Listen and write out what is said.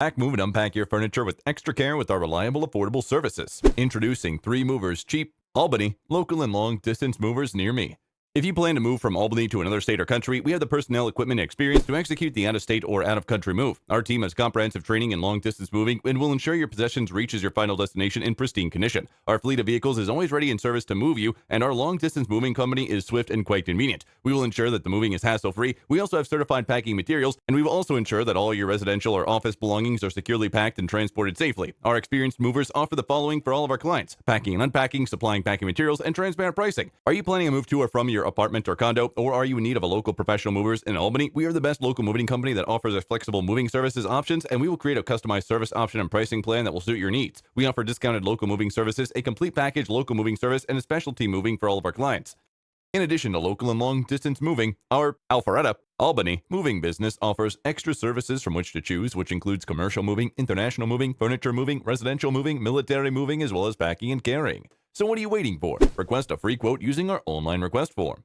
Pack, move, and unpack your furniture with extra care with our reliable, affordable services. Introducing 3 Movers Cheap, Albany, local and long-distance movers near me. If you plan to move from Albany to another state or country, we have the personnel, equipment, and experience to execute the out-of-state or out-of-country move. Our team has comprehensive training in long-distance moving and will ensure your possessions reaches your final destination in pristine condition. Our fleet of vehicles is always ready in service to move you, and our long-distance moving company is swift and quite convenient. We will ensure that the moving is hassle-free. We also have certified packing materials, and we will also ensure that all your residential or office belongings are securely packed and transported safely. Our experienced movers offer the following for all of our clients: packing and unpacking, supplying packing materials, and transparent pricing. Are you planning a move to or from your apartment or condo, or are you in need of a local professional movers in Albany? We are the best local moving company that offers a flexible moving services options, and we will create a customized service option and pricing plan that will suit your needs. We offer discounted local moving services, a complete package local moving service, and a specialty moving for all of our clients. In addition to local and long-distance moving, our authoritative Albany moving business offers extra services from which to choose, which includes commercial moving, international moving, furniture moving, residential moving, military moving, as well as packing and carrying. So what are you waiting for? Request a free quote using our online request form.